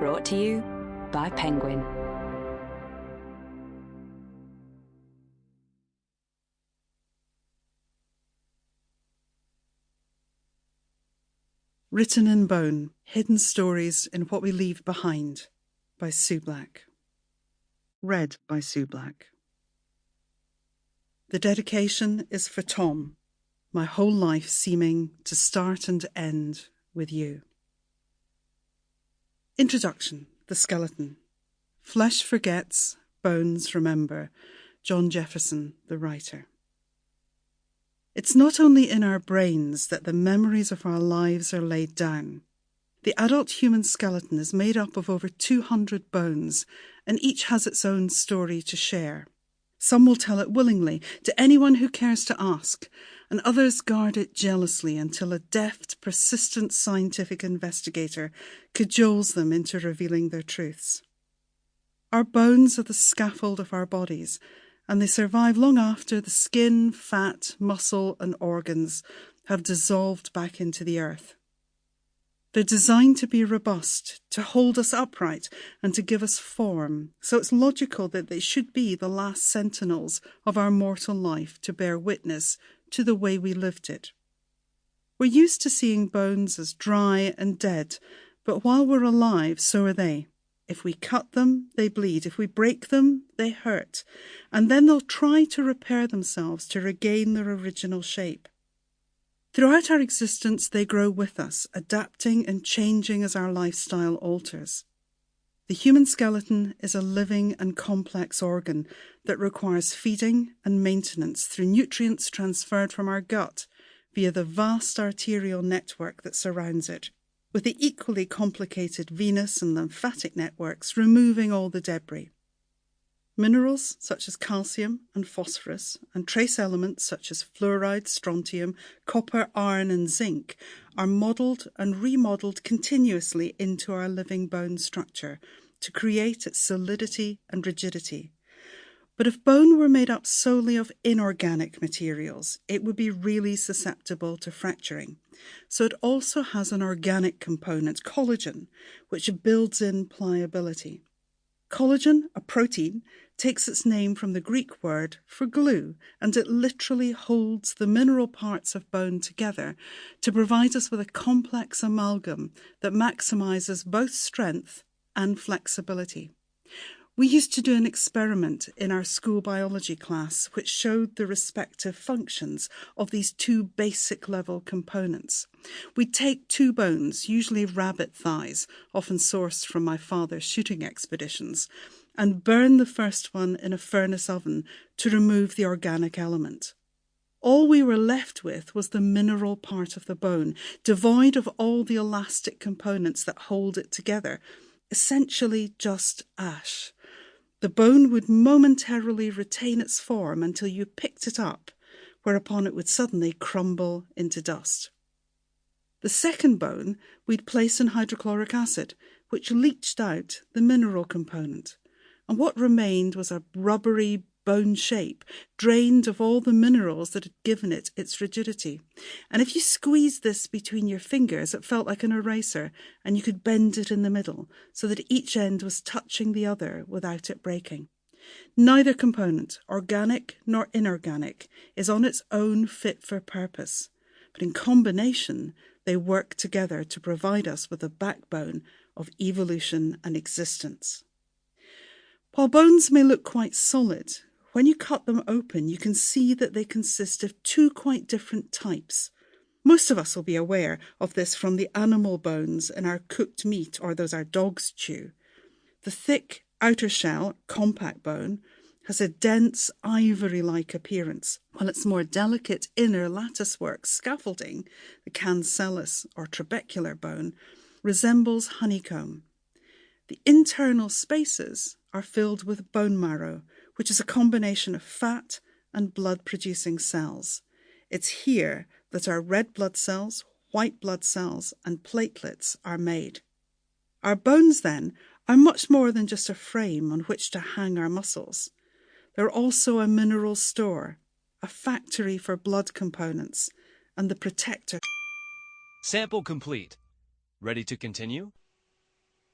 Brought to you by Penguin. Written in Bone, Hidden Stories in What We Leave Behind by Sue Black. Read by Sue Black. The dedication is for Tom, my whole life seeming to start and end with you. Introduction. The skeleton. Flesh forgets, bones remember. John Jefferson, the writer. It's not only in our brains that the memories of our lives are laid down. The adult human skeleton is made up of over 200 bones, and each has its own story to share. Some will tell it willingly to anyone who cares to ask, and others guard it jealously until a deft, persistent scientific investigator cajoles them into revealing their truths. Our bones are the scaffold of our bodies, and they survive long after the skin, fat, muscle, and organs have dissolved back into the earth. They're designed to be robust, to hold us upright, and to give us form, so it's logical that they should be the last sentinels of our mortal life to bear witness to the way we lived it. We're used to seeing bones as dry and dead, but while we're alive, so are they. If we cut them, they bleed. If we break them, they hurt. And then they'll try to repair themselves to regain their original shape. Throughout our existence, they grow with us, adapting and changing as our lifestyle alters. The human skeleton is a living and complex organ that requires feeding and maintenance through nutrients transferred from our gut via the vast arterial network that surrounds it, with the equally complicated venous and lymphatic networks removing all the debris. Minerals such as calcium and phosphorus, and trace elements such as fluoride, strontium, copper, iron and zinc are modelled and remodelled continuously into our living bone structure to create its solidity and rigidity. But if bone were made up solely of inorganic materials, it would be really susceptible to fracturing. So it also has an organic component, collagen, which builds in pliability. Collagen, a protein, takes its name from the Greek word for glue, and it literally holds the mineral parts of bone together to provide us with a complex amalgam that maximizes both strength and flexibility. We used to do an experiment in our school biology class which showed the respective functions of these two basic level components. We'd take two bones, usually rabbit thighs, often sourced from my father's shooting expeditions, and burn the first one in a furnace oven to remove the organic element. All we were left with was the mineral part of the bone, devoid of all the elastic components that hold it together, essentially just ash. The bone would momentarily retain its form until you picked it up, whereupon it would suddenly crumble into dust. The second bone we'd place in hydrochloric acid, which leached out the mineral component, and what remained was a rubbery bone shape, drained of all the minerals that had given it its rigidity. And if you squeezed this between your fingers, it felt like an eraser, and you could bend it in the middle so that each end was touching the other without it breaking. Neither component, organic nor inorganic, is on its own fit for purpose, but in combination they work together to provide us with the backbone of evolution and existence. While bones may look quite solid, when you cut them open, you can see that they consist of two quite different types. Most of us will be aware of this from the animal bones in our cooked meat or those our dogs chew. The thick outer shell, compact bone, has a dense ivory-like appearance, while its more delicate inner latticework scaffolding, the cancellous or trabecular bone, resembles honeycomb. The internal spaces are filled with bone marrow, which is a combination of fat and blood-producing cells. It's here that our red blood cells, white blood cells, and platelets are made. Our bones, then, are much more than just a frame on which to hang our muscles. They're also a mineral store, a factory for blood components, and the protector. Sample complete. Ready to continue?